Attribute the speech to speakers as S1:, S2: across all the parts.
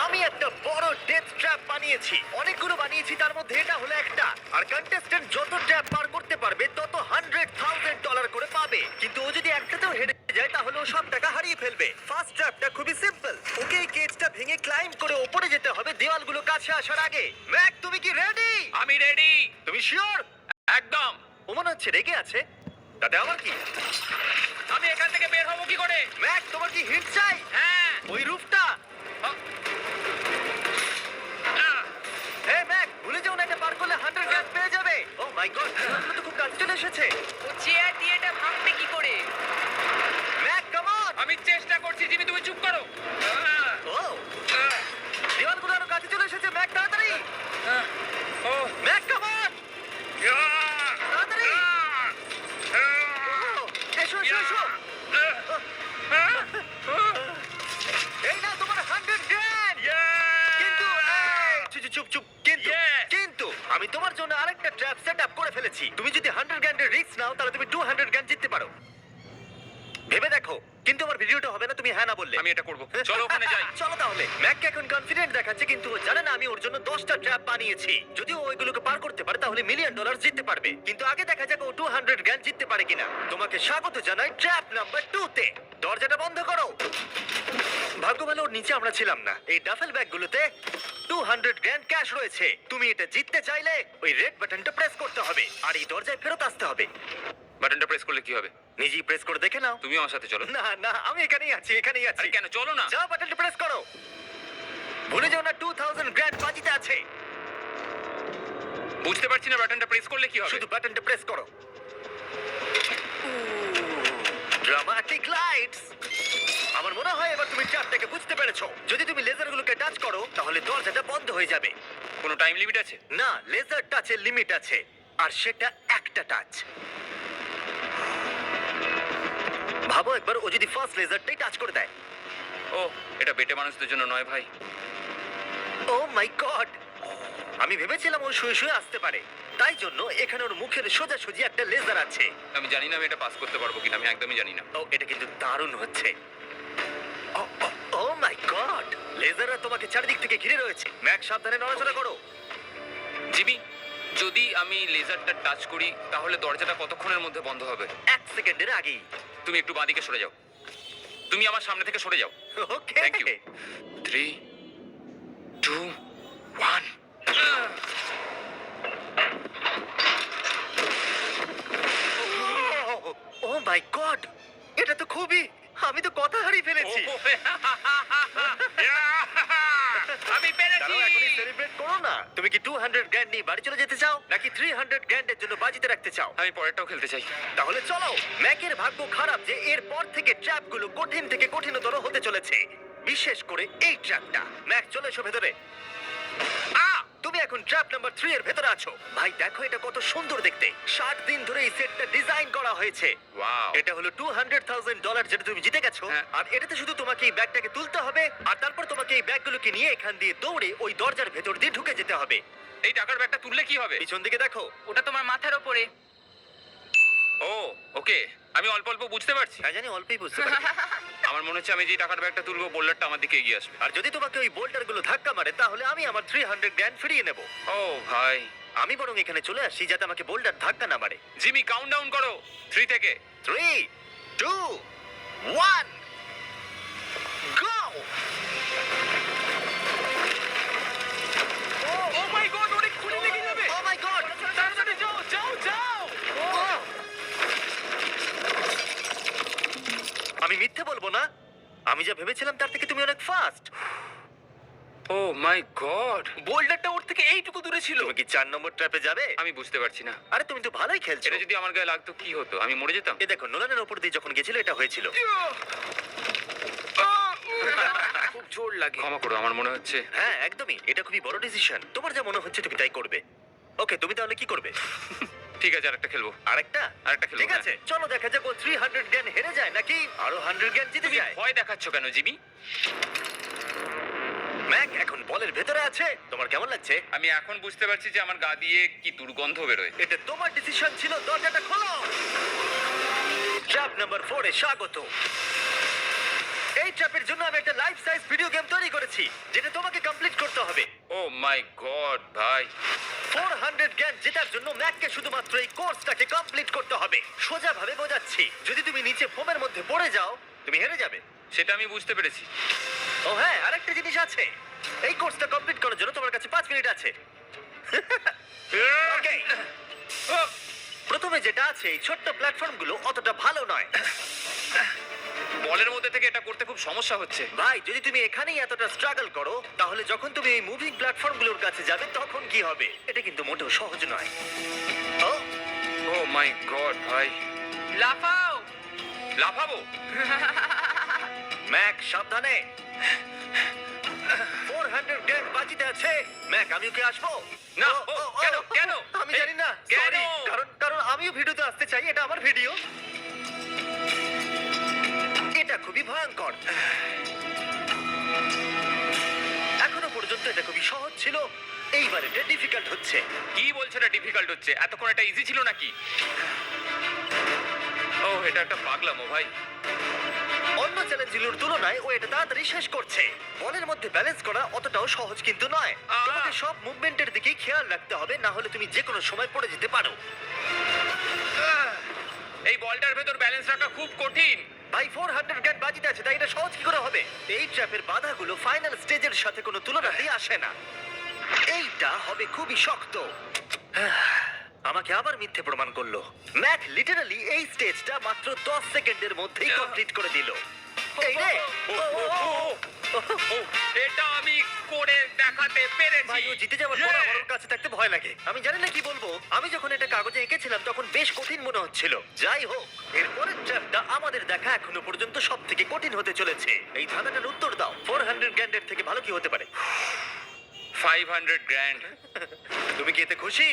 S1: আমি একটা বড় ডেথ ট্র্যাপ বানিয়েছি, অনেকগুলো বানিয়েছি, তার মধ্যে এটা হলো একটা। আর কন্টেস্টেন্ট যত ট্র্যাপ পার করতে পারবে তত $100,000 করে পাবে। কিন্তু ও যদি একটাতেও হেরে যায় তাহলে ও সব টাকা হারিয়ে ফেলবে। ফার্স্ট ট্র্যাপটা খুবই সিম্পল, ওকে এই কেজটা ভেঙে ক্লাইম্ব করে উপরে যেতে হবে দেওয়ালগুলো কাছে আসার আগে। ম্যাক, তুমি কি রেডি?
S2: আমি রেডি।
S1: তুমি শিওর?
S2: একদম।
S1: ও মনে হচ্ছে রেগে আছে। তাতে আমার কি?
S2: আমি এখান থেকে বের হবো কি করে?
S1: ম্যাক, তোমার কি হিট চাই?
S2: হ্যাঁ।
S1: ওই রূপটা। হে ম্যাক, ভুলে যেও না, এটা পার করলে 100 পেয়ে যাবে। ও মাই গড, এগুলো তো খুব কাছে চলে এসেছে।
S3: ও চেয়ার দিয়ে এটা ভাঙবে কি করে?
S1: Mac, come on.
S2: আমি চেষ্টা করছি জিমি, তুমি চুপ করো।
S1: ও, দেওয়ালগুলো আরো কাছে চলে এসেছে। ম্যাক, তাড়াতাড়ি।
S2: ও
S1: ম্যাক, কাম অন, তাড়াতাড়ি। ও, এসো এসো এসো। এই নাও তোমার 100 কিন্তু চুপ চুপ চুপ, কিন্তু
S2: Yes!
S1: কিন্তু আমি তোমার জন্য আরেকটা ট্র্যাপ সেট আপ করে ফেলেছি। তুমি যদি 100 রিস্ক নাও তাহলে তুমি 200 জিততে পারো। ভেবে দেখো। কিন্তু আমার ভিডিওটা হবে না তুমি হ্যাঁ না বললে।
S2: আমি এটা করব। চলো ওখানে যাই।
S1: চলো তাহলে। ম্যাককে এখন কনফিডেন্ট দেখাচ্ছে, কিন্তু ও জানে না আমি ওর জন্য 10টা ট্র্যাপ বানিয়েছি। যদি ও ওইগুলোকে পার করতে পারে তাহলে $1,000,000 জিততে পারবে। কিন্তু আগে দেখা যাক ও 200 জিততে পারে কিনা। তোমাকে স্বাগত জানাই ট্র্যাপ নাম্বার 2 তে। দরজাটা বন্ধ করো। ভাগ্য ভালো ওর নিচে আমরা ছিলাম না। এই ডাফেল ব্যাগগুলোতে $200 ক্যাশ রয়েছে। তুমি এটা জিততে চাইলে ওই রেড বাটনটা প্রেস করতে হবে আর এই দরজায় ফেরত আসতে হবে।
S2: বাটনটা প্রেস করলে কি হবে?
S1: নিজেই প্রেস করে দেখে নাও।
S2: তুমি আমার সাথে চলো।
S1: না না, আমি এখানেই আছি, এখানেই আছি।
S2: আরে কেন, চলো না।
S1: যাও, বাটনটা প্রেস করো। ভুলে যাও না $2,000 বাজিতে আছে।
S2: বুঝতে পারছি না বাটনটা প্রেস করলে কি হবে।
S1: শুধু বাটনটা প্রেস করো। Dramatic lights. আমার মনে হয় এবার তুমি ট্র্যাপটাকে বুঝতে পেরেছো। যদি তুমি লেজারগুলোকে টাচ করো তাহলে দরজাটা বন্ধ হয়ে যাবে।
S2: কোনো টাইম লিমিট আছে?
S1: না, লেজার টাচের লিমিট আছে, আর সেটা একটা টাচ। ভাবো একবার, ও যদি ফার্স্ট লেজারটাই টাচ করে দেয়।
S2: ও, এটা বেটে মানুষদের জন্য নয় ভাই।
S1: ও মাই গড, আমি ভেবেছিলাম ও শুয়ে শুয়ে আসতে পারে, তাই জন্য এখানে ওর মুখের সোজাসুজি একটা লেজার আছে।
S2: আমি জানি না আমি এটা পাস করতে পারবো কিনা, আমি একদমই জানি না।
S1: ও, এটা কিন্তু দারুণ হচ্ছে। ও মাই গড, লেজাররা তোমাকে চারিদিক থেকে ঘিরে রয়েছে। ম্যাক, সাবধানে নড়াচড়া করো।
S2: জিমি, যদি আমি লেজারটা টাচ করি তাহলে দরজাটা কতক্ষণের মধ্যে বন্ধ হবে?
S1: 1 সেকেন্ডের আগেই।
S2: তুমি একটু বাঁদিকে সরে যাও। তুমি আমার সামনে থেকে সরে যাও।
S1: Okay,
S2: thank you. 3 2 1।
S1: Oh my God, এটা তো খুবই, আমি তো কথা হারিয়ে ফেলেছি।
S2: আমি পেরেছি।
S1: দাঁড়াও, এখনই সেলিব্রেট করো না। তুমি কি 200 নিয়ে বাড়ি চলে যেতে চাও নাকি 300 এর জন্য বাজিতে রাখতে চাও?
S2: আমি পরেরটাও খেলতে চাই।
S1: তাহলে চলো। ম্যাকের ভাগ্য খারাপ যে এরপর থেকে ট্র্যাপগুলো কঠিন থেকে কঠিনতর হতে চলেছে, বিশেষ করে এই ট্র্যাপটা। ম্যাক, চলে এসো ভেতরে। তুমি এখন ট্র্যাপ নাম্বার 3 এর ভেতরে আছো। ভাই দেখো এটা কত সুন্দর দেখতে। 60 দিন ধরে এই সেটটা ডিজাইন করা হয়েছে।
S2: ওয়াও।
S1: এটা হলো $200,000 যেটা তুমি জিতে গেছো।
S2: হ্যাঁ।
S1: আর এটাতে শুধু তোমাকে এই ব্যাগটাকে তুলতে হবে, আর তারপর তোমাকে এই ব্যাগগুলোকে নিয়ে এখান দিয়ে দৌড়ে ওই দরজার ভেতর দিয়ে ঢুকে যেতে হবে।
S2: এই টাকার ব্যাগটা তুললে কি হবে?
S1: পিছন দিকে দেখো।
S3: ওটা তোমার মাথার ওপরে।
S2: ও, ওকে। আমি অল্প অল্প বুঝতে পারছি।
S1: হ্যাঁ জানি, অল্পই বুঝতে পারি।
S2: আমার মনে হচ্ছে আমি যে টাকার ব্যাগটা তুলবো বোল্ডারটা আমার দিকে এগিয়ে আসবে।
S1: আর যদি তোমাকে ওই বোল্টারগুলো ধাক্কা মারে তাহলে আমি আমার $300 ফিরিয়ে নেব।
S2: ও ভাই।
S1: আমি বরং এখানে চলে আসি যাতে আমাকে বোল্ডার ধাক্কা না মারে।
S2: জিমি, কাউন্টডাউন করো 3 থেকে।
S1: 3 2 1 গো।
S2: ও মাই গড, অনেক খুলে লেগে যাবে।
S1: ও মাই গড,
S2: তাড়াতাড়ি যাও যাও যাও।
S1: আমি মিথ্যে বলবো না, আমি যা ভেবেছিলাম তার থেকে তুমি অনেক ফাস্ট।
S2: ও মাই গড, বোল্ডারটা ওর থেকে এইটুকু দূরে ছিল।
S1: তুমি কি 4 নম্বর ট্র্যাপে যাবে?
S2: আমি বুঝতে পারছি না।
S1: আরে তুমি তো ভালোই খেলছো।
S2: এটা যদি আমার গায়ে লাগতো কি হতো? আমি মরে যেতাম।
S1: এ দেখো, নোলানের উপর দিয়ে যখন গেছিল এটা হয়েছিল।
S2: খুব জোর লাগে। ক্ষমা করো, আমার মনে হচ্ছে।
S1: হ্যাঁ একদমই, এটা খুবই বড় ডিসিশন। তোমার যা মনে হচ্ছে তুমি তাই করবে। ওকে, তুমি তাহলে কি করবে?
S2: ঠিক আছে, আরেকটা খেলবো।
S1: আরেকটা?
S2: আরেকটা খেলবো,
S1: ঠিক আছে, চলো দেখা যাক ও 300 হেরে যায় নাকি আরো 100 জিতে
S2: তুমি
S1: যায়।
S2: ভয় দেখাচ্ছ কেন জিমি?
S1: ম্যাক এখন বলের ভেতরে আছে। তোমার কেমন লাগছে?
S2: আমি এখন বুঝতে পারছি যে আমার গা দিয়ে কি দুর্গন্ধ বেরোয়।
S1: এটা তোমার ডিসিশন ছিল। দরজাটা খোলো। ট্র্যাপ নাম্বার 4 এ স্বাগত। এই ট্র্যাপের জন্য আমি একটা লাইফ সাইজ ভিডিও গেম তৈরি করেছি যেটা তোমাকে কমপ্লিট করতে হবে।
S2: ও মাই গড ভাই,
S1: 400 জ্ঞান জেতার জন্য ম্যাককে শুধুমাত্র এই কোর্সটাকে কমপ্লিট করতে হবে। সোজা ভাবে বোঝাচ্ছি, যদি তুমি নিচে ফোমের মধ্যে পড়ে যাও তুমি হেরে যাবে।
S2: সেটা আমি বুঝতে পেরেছি।
S1: ও হ্যাঁ, আরেকটা জিনিস আছে, এই কোর্সটা কমপ্লিট করার জন্য তোমার কাছে 5 মিনিট আছে। ওকে, প্রথমে যেটা আছে, এই ছোট্ট প্ল্যাটফর্মগুলো অতটা ভালো নয়।
S2: বলের মধ্যে থেকে এটা করতে খুব সমস্যা হচ্ছে।
S1: ভাই, যদি তুমি এখানেই এতটা স্ট্রাগল করো, তাহলে যখন তুমি এই মুভিং প্ল্যাটফর্মগুলোর কাছে যাবে তখন কি হবে? এটা কিন্তু মোটেও সহজ নয়। ও
S2: ও মাই গড ভাই,
S3: লাফাও।
S2: লাফাবো?
S1: ম্যাক, সাবধানে। 400 গ্র্যান্ড বাজিতে আছে। ম্যাক, আমিও কি আসবো?
S2: না,
S1: ও, ও, ও,
S2: কেন, কেন?
S1: আমি জানি না।
S2: কেন?
S1: Sorry, কারণ আমিও ভিডিওতে আসতে চাই, এটা আমার ভিডিও। এটা খুবই ভয়ঙ্কর। এখনো পর্যন্ত এটা খুবই সহজ ছিল, এইবার এটা ডিফিকাল্ট হচ্ছে।
S2: কি বলছো এটা ডিফিকাল্ট হচ্ছে? এতক্ষণ এটা ইজি ছিল নাকি? ও, এটা একটা পাগলামো ভাই।
S1: অন্য চ্যালেঞ্জগুলোর তুলনায় ও এটা তাড়াতাড়ি শেষ করছে। বলের মধ্যে ব্যালেন্স করা অতটাও সহজ কিন্তু নয়। তোমাকে সব মুভমেন্টের দিকেই খেয়াল রাখতে হবে, না হলে তুমি যে কোনো সময় পড়ে যেতে পারো।
S2: এই বলটার ভেতর ব্যালেন্স রাখা খুব কঠিন।
S1: ভাই, 400 গ্র্যান্ড বাজিতে আছে, তাই এটা সহজ কি করে হবে? এই ট্র্যাপের বাধাগুলো ফাইনাল স্টেজের সাথে কোনো তুলনাতেই আসে না। এইটা হবে খুবই শক্ত। আমাকে আবার মিথ্যে প্রমাণ করলো। ম্যাক লিটারালি এই স্টেজটা মাত্র 10 সেকেন্ডের মধ্যেই কমপ্লিট করে দিল। এই রে,
S2: এটা আমি করে দেখাতে পেরেছি।
S1: ভাই, ও জিতে যাওয়ার পর আমার ওর কাছে থাকতে ভয় লাগে। আমি জানি না কি বলবো। আমি যখন এটা কাগজে এঁকেছিলাম তখন বেশ কঠিন মনে হচ্ছিল। যাই হোক, এরপরের ট্র্যাপটা আমাদের দেখা এখনো পর্যন্ত সব থেকে কঠিন হতে চলেছে। এই ধাঁধাটার উত্তর দাও। 400 গ্র্যান্ডের থেকে ভালো কি হতে পারে?
S2: 500 গ্র্যান্ড।
S1: তুমি কি এতে খুশি,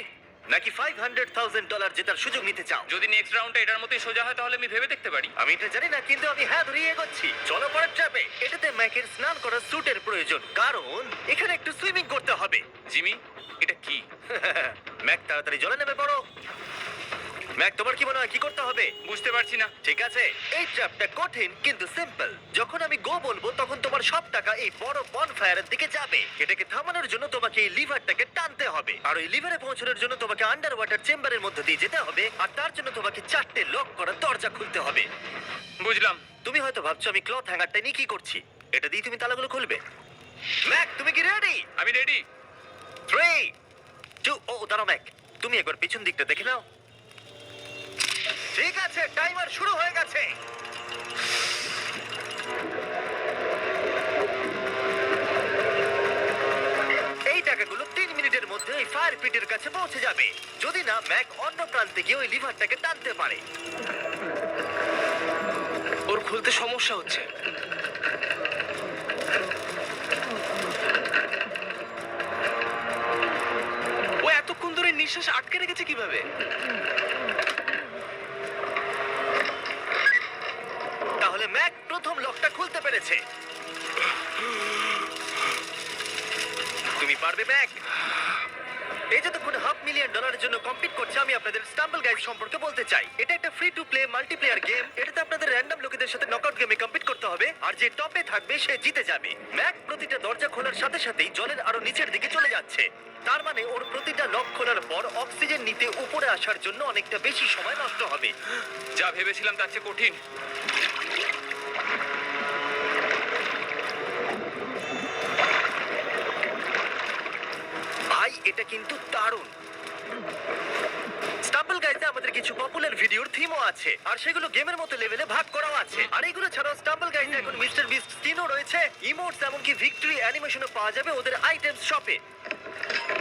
S1: নাকি $500,000 জেতার সুযোগ নিতে চাও?
S2: যদি নেক্সট রাউন্ডটা এটার মতোই সোজা হয় তাহলে আমি ভেবে দেখতে পারি।
S1: আমি এটা জানি না, কিন্তু আমি হ্যাঁ ধরিয়ে এগোচ্ছি। চলো পরের ট্র্যাপে। এটাতে ম্যাকের স্নান করার স্যুটের প্রয়োজন, কারণ এখানে একটু সুইমিং করতে হবে।
S2: জিমি, এটা কি?
S1: ম্যাক, তাড়াতাড়ি জলে নেমে পড়ো। ম্যাক, তোমার কি মনে হয় কি করতে হবে?
S2: বুঝতে পারছি না।
S1: ঠিক আছে, এই ট্র্যাপটা কঠিন কিন্তু সিম্পল। যখন আমি গো বলবো তখন তোমার সব টাকা এই বড় বনফায়ারের দিকে যাবে। এটাকে থামানোর জন্য তোমাকে এই লিভারটাকে টানতে হবে, আর ওই লিভারে পৌঁছানোর জন্য তোমাকে আন্ডার ওয়াটার চেম্বারের মধ্যে দিয়ে যেতে হবে, আর তার জন্য তোমাকে 4টে লক করা দরজা খুলতে হবে।
S2: বুঝলাম।
S1: তুমি হয়তো ভাবছো আমি ক্লথ হ্যাঙ্গারটা নিয়ে কি করছি। এটা দিয়ে তুমি তালাগুলো খুলবে। ম্যাক, তুমি কি রেডি?
S2: আমি রেডি।
S1: 3, 2, ও দাঁড়াও ম্যাক, তুমি একবার পিছন দিকটা দেখে নাও। ঠিক আছে, টাইমার শুরু হয়ে গেছে। এই টাকাগুলো 3 মিনিটের মধ্যে ওই ফায়ার পিটের কাছে পৌঁছে যাবে, যদি না ম্যাক অন্য প্রান্তে গিয়ে ওই লিভারটাকে টানতে পারে।
S4: ওর খুলতে সমস্যা হচ্ছে। ও এতক্ষণ ধরে নিঃশ্বাস আটকে রেখেছে কিভাবে?
S1: তাহলে ম্যাক প্রথম লকটা খুলতে পেরেছে। তুমি পারবে ম্যাক? এই যতক্ষণ $500,000 জন্য কম্পিট করছে, আমি আপনাদের স্টাম্বল গাইড সম্পর্কে বলতে চাই। এটা একটা free to play multiplayer game. এটাতে আপনাদের র্যান্ডম লোকেদের সাথে নকআউট গেমে কম্পিট করতে হবে, আর যে টপে থাকবে সে জিতে যাবে। ম্যাক প্রতিটা দরজা খোলার সাথে সাথেই জলের আরো নিচের দিকে চলে যাচ্ছে। তার মানে ওর প্রতিটা লক খোলার পর অক্সিজেন নিতে উপরে আসার জন্য অনেকটা বেশি সময় নষ্ট হবে।
S2: যা ভেবেছিলাম তার চেয়ে কঠিন।
S1: ভাই, এটা কিন্তু দারুণ। স্টাম্বল গাইজে আমাদের কিছু পপুলার ভিডিওর থিমও আছে, আর সেগুলো গেমের মতো লেভেলে ভাগ করাও আছে। আর এগুলো ছাড়াও স্টাম্বল গাইজে এখন মিস্টার বিস্ট স্কিনও রয়েছে, ইমোটস, এমনকি ভিক্টরি অ্যানিমেশনও পাওয়া যাবে ওদের আইটেমস শপে।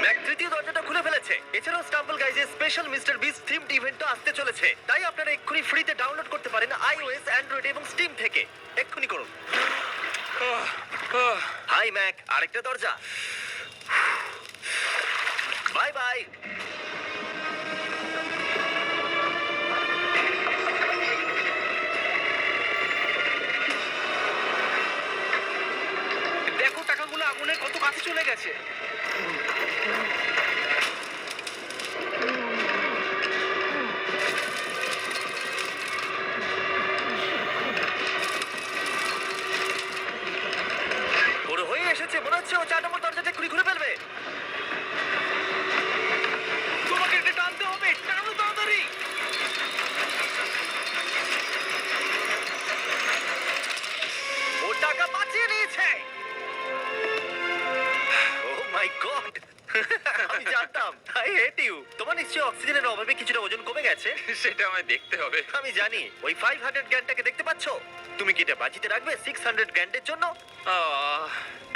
S1: ম্যাক তৃতীয় দরজাটা খুলে ফেলেছে। এছাড়াও স্টাম্বল গাইজে স্পেশাল মিস্টার বিস্ট থিমড ইভেন্টও আসতে চলেছে, তাই আপনারা এক্ষুনি ফ্রিতে ডাউনলোড করতে পারেন iOS, অ্যান্ড্রয়েড এবং স্টিম থেকে। এক্ষুনি করুন। হাই ম্যাক, আরেকটা দরজা। Bye bye.
S4: দেখো টাকাগুলো আগুনের কত কাছে চলে গেছে।
S1: ও 4 নম্বর দরজাটা খুলে ফেলবে।
S4: তোমাকে এটা টানতে হবে, টানো তাড়াতাড়ি।
S1: ও টাকা বাঁচিয়ে নিয়েছে। ও মাই গড, আমি জানতাম। I hate you. তোমার নিশ্চয়ই অক্সিজেনের অভাবে কিছুটা ওজন কমে গেছে।
S2: সেটা আমায় দেখতে হবে।
S1: আমি জানি। ওই 500 গ্র্যান্ডটাকে দেখতে পাচ্ছো? তুমি কি এটা বাজিতে রাখবে 600 গ্র্যান্ডের জন্য?
S2: আহ,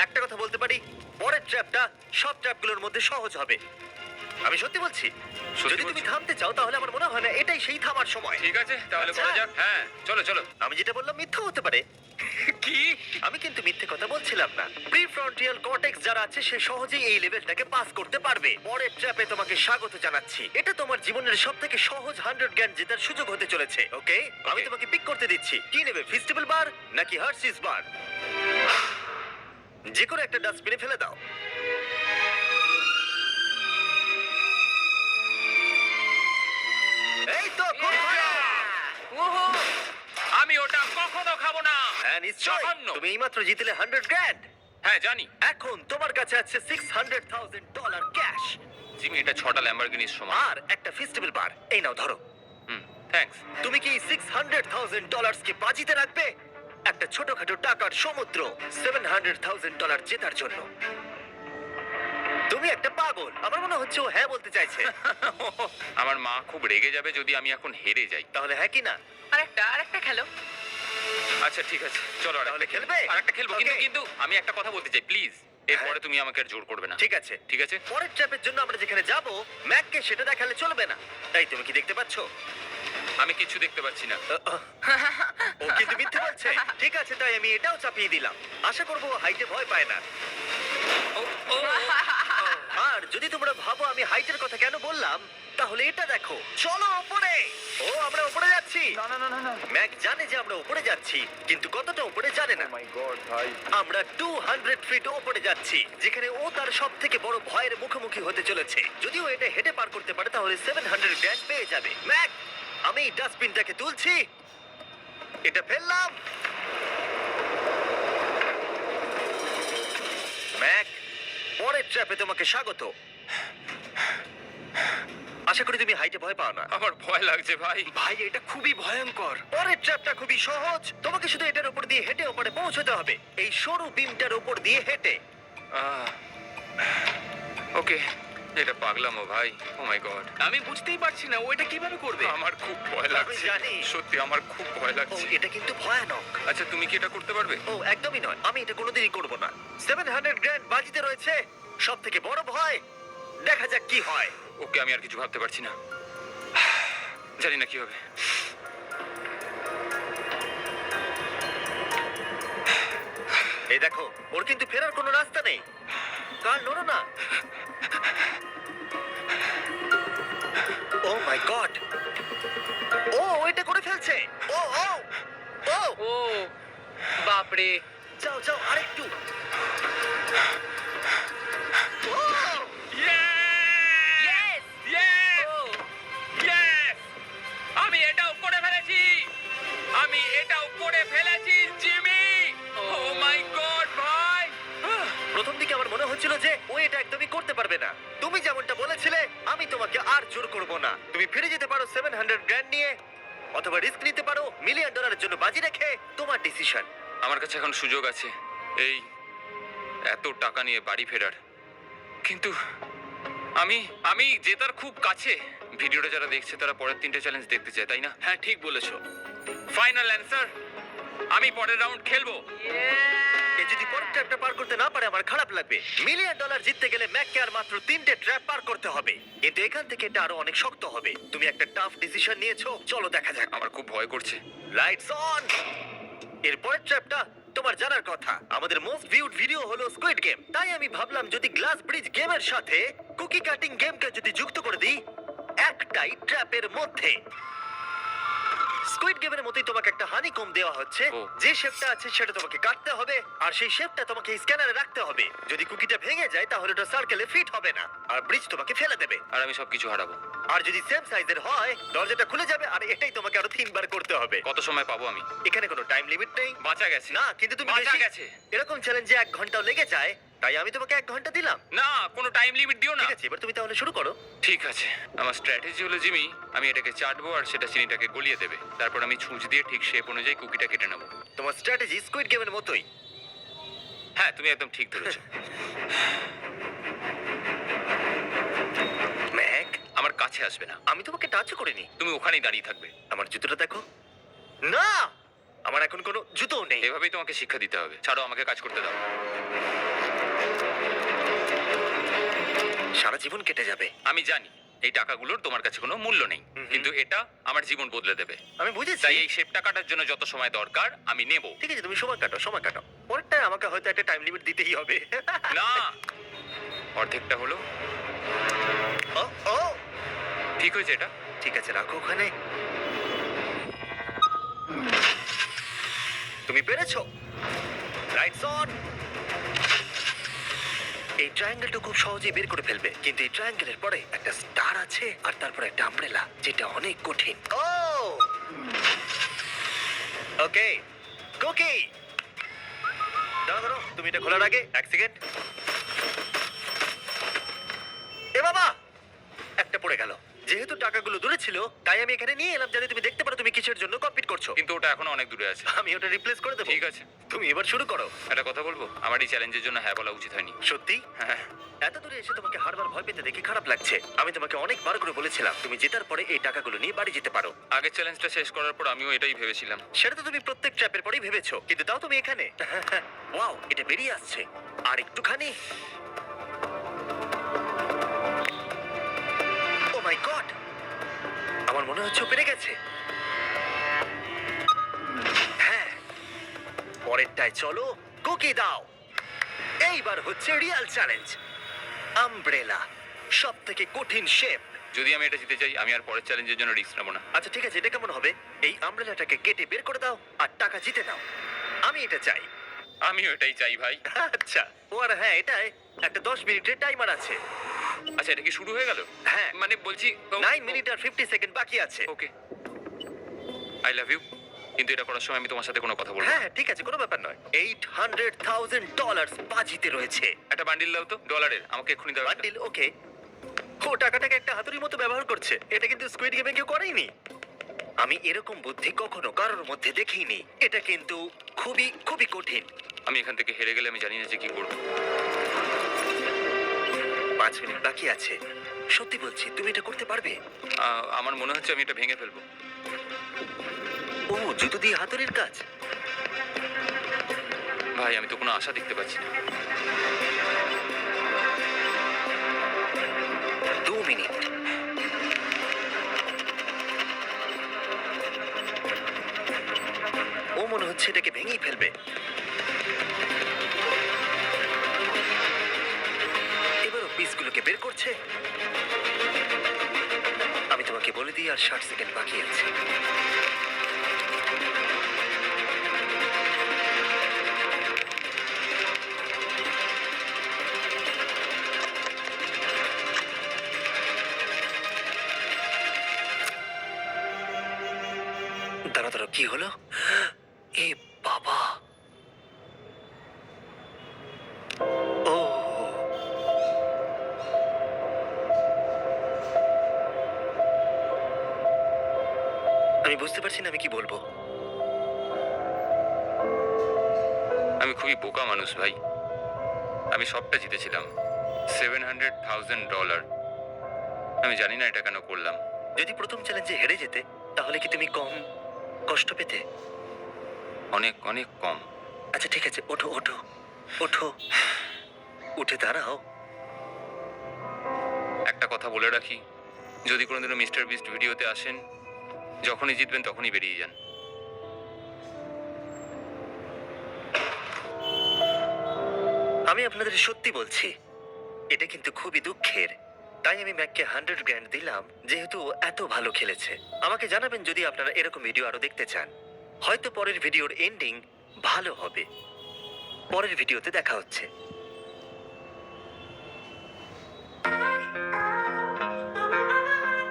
S1: একটা কথা বলতে পারি, পরের ট্র্যাপটা সব ট্র্যাপগুলোর মধ্যে সহজ হবে। আমি সত্যি বলছি।
S2: সত্যি
S1: যদি তুমি
S2: বলছো?
S1: থামতে চাও তাহলে আমার মনে হয় না এটাই সেই থামার সময়।
S2: ঠিক আছে, তাহলে
S1: আচ্ছা।
S2: করা যাক। হ্যাঁ, চলো চলো।
S1: আমি যেটা বললাম মিথ্যা হতে পারে।
S2: কি?
S1: আমি কিন্তু মিথ্যে কথা বলছিলাম না। প্রিফ্রন্টিয়াল কর্টেক্স যারা আছে সে সহজেই এই লেভেলটাকে পাস করতে পারবে। পরের ট্র্যাপে তোমাকে স্বাগত জানাচ্ছি। এটা তোমার জীবনের সবথেকে সহজ 100 গ্র্যান্ড জেতার সুযোগ হতে চলেছে। ওকে, আমি তোমাকে পিক করতে দিচ্ছি। কি নেবে, ফেস্টিভ্যাল বার নাকি হার্সিস বার? যে কোনো একটা ডাস্টবিনে ফেলে দাও। এই তো খুব ভালো।
S3: ওহো
S2: আমি ওটা কখনো খাবো না।
S1: হ্যাঁ নিশ্চয়ই।
S2: জঘন্য।
S1: তুমি এইমাত্র জিতলে 100 গ্র্যান্ড।
S2: হ্যাঁ জানি।
S1: এখন তোমার কাছে আছে $600,000 ক্যাশ
S2: জিমি, এটা 6টা ল্যাম্বরগিনির সমান।
S1: আর একটা ফেস্টিভ্যাল বার। এই নাও ধরো।
S2: হুম, থ্যাঙ্কস।
S1: তুমি কি $600,000 কে বাজিতে রাখবে একটা ছোটখাটো টাকার সমুদ্র $700,000 জেতার জন্য? তুমি একটা পাগল। আমার মনে হচ্ছে ও হ্যাঁ বলতে চাইছে।
S2: আমার মা খুব রেগে যাবে যদি আমি এখন হেরে যাই।
S1: তাহলে হ্যাঁ কি না?
S3: আরেকটা খেলো।
S2: আচ্ছা ঠিক আছে, চলো
S1: তাহলে খেলবে?
S2: আরেকটা খেলবো। কিন্তু
S1: Okay.
S2: কিন্তু আমি একটা কথা বলতে চাই, প্লিজ। এরপরে তুমি আমাকে আর জোর করবে না।
S1: ঠিক আছে।
S2: ঠিক আছে।
S1: পরের ট্র্যাপের জন্য আমরা যেখানে যাব ম্যাককে সেটা দেখালে চলবে না। তাই তুমি কি দেখতে পাচ্ছো?
S2: আমি কিছু দেখতে পাচ্ছি না।
S1: ও কিন্তু মিথ্যে বলছে। ঠিক আছে, তাই আমি এটাও চাপিয়ে দিলাম। আশা করবো ও হাইটে ভয় পায় না।
S2: ও, ও,
S1: আর যদি তোমরা ভাবো আমি হাইটের কথা কেন বললাম, তাহলে এটা দেখো। চলো উপরে। ও আমরা উপরে যাচ্ছি।
S4: না।
S1: ম্যাক জানে যে আমরা উপরে যাচ্ছি, কিন্তু কতটা উপরে জানে না।
S4: মাই গড ভাই।
S1: আমরা 200 ফিট উপরে যাচ্ছি, যেখানে ও তার সব থেকে বড় ভয়ের মুখোমুখি হতে চলেছে। যদি ও এটা হেঁটে পার করতে পারে তাহলে 700 গ্র্যান্ড পেয়ে যাবে। ম্যাক, আমি ডাস্টবিনটাকে তুলছি, এটা ফেললাম। ম্যাক, পরের ট্র্যাপে তোমাকে স্বাগত। আশা করি তুমি হাইটে ভয় পাও না।
S2: আমার ভয় লাগছে ভাই।
S4: ভাই এটা খুবই ভয়ঙ্কর।
S1: পরের ট্র্যাপটা খুবই সহজ। তোমাকে শুধু এটার উপর দিয়ে হেঁটে ওপরে পৌঁছতে হবে, এই সরু বিমটার উপর দিয়ে হেঁটে।
S2: ওকে, এটা পাগলামো ভাই। ও মাই গড,
S4: আমি বুঝতেই পারছি না ও এটা কিভাবে করবে।
S2: আমার খুব ভয় লাগছে।
S1: জানি।
S2: সত্যি আমার খুব ভয়
S1: ও
S2: লাগছে।
S1: এটা কিন্তু ভয়ানক।
S2: আচ্ছা, তুমি কি এটা করতে পারবে?
S1: ও একদমই নয়, আমি এটা কোনোদিনই করব না। 700 গ্র্যান্ড বাজিতে রয়েছে, সব থেকে বড় ভয়। দেখা যাক কি হয়।
S2: ওকে, আমি আর কিছু ভাবতে পারছি না। জানি না কি হবে।
S1: এই দেখো, ওর কিন্তু ফেরার কোনো রাস্তা নেই। কাল নড়ো না। ও মাই গড, ও এটা করে ফেলছে। ও ও ও
S3: ও বাপরে।
S1: যাও যাও আরেকটু। ও
S3: ইয়েস
S2: Yes!
S3: ও
S2: Yes! আমি এটাও করে ফেলেছি। আমি এটাও করে ফেলেছি, জিমি। ও মাই গড ভাই।
S1: প্রথম দিকে আমার মনে হচ্ছিল যে ও এটা একদমই করতে পারবে না। তুমি যেমনটা বলেছিলে, আমি তোমাকে আর জোর করব না। তুমি ফিরে যেতে পারো 700 গ্র্যান্ড নিয়ে, অথবা রিস্ক নিতে পারো $1,000,000 জন্য বাজি রেখে। তোমার ডিসিশন।
S2: আমার কাছে এখন সুযোগ আছে এই এত টাকা নিয়ে বাড়ি ফেরার। কিন্তু আমি আমি জেতার খুব কাছে। ভিডিওটা যারা দেখছে তারা পরের 3টে চ্যালেঞ্জ দেখতে চায়, তাই না?
S4: হ্যাঁ ঠিক বলেছো।
S2: ফাইনাল অ্যান্সার, আমি পরের রাউন্ড খেলবো।
S1: এ যদি পরের ট্র্যাপটা পার করতে না পারে আমার খারাপ লাগবে। $1,000,000 জিততে গেলে ম্যাককে আর মাত্র 3টে ট্র্যাপ পার করতে হবে, কিন্তু এখান থেকে এটা আরো অনেক শক্ত হবে। তুমি একটা টাফ ডিসিশন নিয়েছো, চলো দেখা যাক।
S2: আমার খুব ভয় করছে।
S1: Lights on. এর পরের ট্র্যাপটা তোমার জানার কথা। আমাদের মোস্ট ভিউড ভিডিও হলো স্কুইড গেম, তাই আমি ভাবলাম যদি গ্লাস ব্রিজ গেমের সাথে কুকি কাটিং গেমকে যদি যুক্ত করে দিই একটাই ট্র্যাপের মধ্যে। স্কুইড গেমের মতোই তোমাকে একটা হানিকম দেওয়া হচ্ছে।
S2: ও।
S1: যে শেপটা আছে সেটা তোমাকে কাটতে হবে, আর সেই শেপটা তোমাকে স্ক্যানারে রাখতে হবে। যদি কুকিটা ভেঙে যায় তাহলে ওটা সার্কেলে ফিট হবে না, আর ব্রিজ তোমাকে ফেলে দেবে।
S2: আর আমি সবকিছু হারাবো।
S1: আর যদি সেম সাইজের হয় দরজাটা খুলে যাবে, আর এটাই তোমাকে আরো 3বার করতে হবে।
S2: কত সময় পাবো আমি?
S1: এখানে কোনো টাইম লিমিট নেই।
S2: বাঁচা গেছে।
S1: না, কিন্তু তুমি
S2: বাঁচা
S1: বেশি-
S2: গেছে।
S1: এরকম চ্যালেঞ্জে 1 ঘন্টাও লেগে যায়, তাই আমি তোমাকে 1 ঘন্টা দিলাম।
S2: না, কোনো টাইম লিমিট দিও না।
S1: ঠিক আছে, এবার তুমি তাহলে শুরু করো।
S2: ঠিক আছে, আমার স্ট্র্যাটেজি হলো জিমি, আমি এটাকে চাটবো আর সেটা চিনিটাকে গলিয়ে দেবে। তারপর আমি ছুঁচ দিয়ে ঠিক শেপ অনুযায়ী কুকিটা কেটে নেবো।
S1: তোমার স্ট্র্যাটেজি স্কুইড গেমের মতোই।
S2: হ্যাঁ, তুমি একদম ঠিক ধরেছো।
S1: ম্যাক,
S2: আমার কাছে আসবে না,
S1: আমি তোমাকে টাচ করিনি।
S2: তুমি ওখানেই দাঁড়িয়ে থাকবে।
S1: আমার জুতোটা দেখো। না, আমার এখন কোনো জুতোও নেই।
S2: এভাবেই তোমাকে শিক্ষা দিতে হবে। ছাড়ো, আমাকে কাজ করতে দাও।
S1: সারা জীবন কেটে যাবে।
S2: আমি জানি এই টাকাগুলোর তোমার কাছে কোনো মূল্য নেই, কিন্তু এটা আমার জীবন বদলে দেবে।
S1: আমি বুঝেছি।
S2: তাই এই শেপটা কাটার জন্য যত সময় দরকার আমি নেব।
S1: ঠিক আছে, তুমি সময় কাটো, সময় কাটো। পরেরটায় আমাকে হয়তো একটা টাইম লিমিট দিতেই হবে।
S2: না, অর্ধেকটা হলো।
S1: ও ও,
S2: ঠিক হয়েছে এটা।
S1: ঠিক আছে, রাখো ওখানে। তুমি পেরেছো। Lights on. এই ট্রায়াঙ্গেলটা খুব সহজেই বের করে ফেলবে, কিন্তু এই ট্রায়াঙ্গেলের পরে একটা স্টার আছে আর তারপরে একটা আমব্রেলা, যেটা অনেক কঠিন। ও ওকে, কুকি দাঁড়াও দাঁড়াও, তুমি এটা খোলার আগে 1 সেকেন্ড। এ বাবা, একটা পড়ে গেল। যেহেতু টাকাগুলো দূরে ছিল, তাই আমি এখানে নিয়ে এলাম যাতে তুমি দেখতে পারো তুমি কিসের জন্য কম্পিট করছো।
S2: কিন্তু ওটা এখনো অনেক দূরে আছে।
S1: আমি ওটা রিপ্লেস করে দেবো।
S2: ঠিক আছে,
S1: তুমি এবার শুরু করো।
S2: একটা কথা বলবো, আমার এই চ্যালেঞ্জের জন্য হ্যাঁ বলা উচিত হয়নি।
S1: সত্যি
S2: হ্যাঁ,
S1: এত দূরে এসে তোমাকে হারবার ভয় পেতে দেখে খারাপ লাগছে। আমি তোমাকে অনেকবার করে বলেছিলাম তুমি জেতার পরে এই টাকাগুলো নিয়ে বাড়ি যেতে পারো।
S2: আগের চ্যালেঞ্জটা শেষ করার পর আমিও এটাই ভেবেছিলাম।
S1: সেটা তো তুমি প্রত্যেক ট্র্যাপের পরেই ভেবেছো, কিন্তু তাও তুমি এখানে। ওয়াও, এটা বেরিয়ে আসছে। আর একটুখানি। ও মাই গড, আমার মনে হচ্ছে ও পেরে গেছে। হ্যাঁ, পরেরটায় চলো, কুকি দাও। এইবার হচ্ছে রিয়েল চ্যালেঞ্জ, আমব্রেলা, সব থেকে কঠিন শেপ।
S2: যদি আমি এটা জিতে যাই, আমি আর পরের চ্যালেঞ্জের জন্য রিস্ক নেবো না।
S1: আচ্ছা ঠিক আছে, এটা কেমন হবে? এই আমব্রেলাটাকে কেটে বের করে দাও আর টাকা জিতে নাও। আমি এটা চাই।
S2: আমিও এটাই চাই ভাই।
S1: আচ্ছা, ও আর হ্যাঁ, এটায় একটা 10 মিনিটের টাইমার আছে।
S2: আচ্ছা, এটা কি শুরু হয়ে গেল?
S1: হ্যাঁ,
S2: মানে বলছি
S1: 9 মিনিট আর 50 সেকেন্ড বাকি আছে।
S2: ওকে, আই লাভ ইউ। কিন্তু এটা করার সময় আমি তোমার সাথে কোনো কথা বলবো না।
S1: হ্যাঁ ঠিক আছে, কোনো ব্যাপার নয়। $800,000 বাজিতে রয়েছে।
S2: একটা বান্ডিল দাও তো, ডলারের। আমাকে এক্ষুনি দাও একটা।
S1: বান্ডিল, ওকে। ও টাকাটাকে একটা হাতুড়ির মতো ব্যবহার করছে। এটা কিন্তু স্কুইড গেমে কেউ করেনি। আমি এরকম বুদ্ধি কখনো কারোর মধ্যে দেখিনি। এটা কিন্তু খুবই খুবই কঠিন।
S2: আমি এখান থেকে হেরে গেলে আমি জানি না যে কি করবো।
S1: 5 মিনিট বাকি আছে। সত্যি বলছি, তুমি এটা করতে পারবে?
S2: আমার মনে হচ্ছে আমি এটা ভেঙে ফেলবো।
S1: ও, জুতো দিয়ে হাতুড়ির কাজ।
S2: ভাই, আমি তো কোনো আশা দেখতে পাচ্ছি না।
S1: 2 মিনিট। ও মনে হচ্ছে এটাকে ভেঙেই ফেলবে। এবার ও পিসগুলোকে বের করছে। আমি তোমাকে বলে দিই, আর 60 সেকেন্ড বাকি আছে। দাঁড়া দাঁড়া, কি হলো? এ বাবা, ও আমি বুঝতে পারছি না আমি কি বলবো।
S2: আমি খুবই বোকা মানুষ ভাই। আমি সবটা জিতেছিলাম, $700,000। আমি জানি না এটা কেন করলাম।
S1: যদি প্রথম চ্যালেঞ্জে হেরে যেতে, তাহলে কি তুমি কম কষ্ট পেতে?
S2: অনেক অনেক কম।
S1: আচ্ছা ঠিক আছে, ওঠো ওঠো ওঠো, উঠে দাঁড়াও।
S2: একটা কথা বলে রাখি, যদি কোনোদিনও মিস্টার বিস্ট ভিডিওতে আসেন, যখনই জিতবেন তখনই বেরিয়ে যান।
S1: আমি আপনাদের সত্যি বলছি, এটা কিন্তু খুবই দুঃখের। তাই আমি ম্যাককে 100 গ্র্যান্ড দিলাম, যেহেতু ও এত ভালো খেলেছে। আমাকে জানাবেন যদি আপনারা এরকম ভিডিও আরো দেখতে চান। হয়তো পরের ভিডিওর এন্ডিং ভালো হবে। পরের ভিডিওতে দেখা হচ্ছে।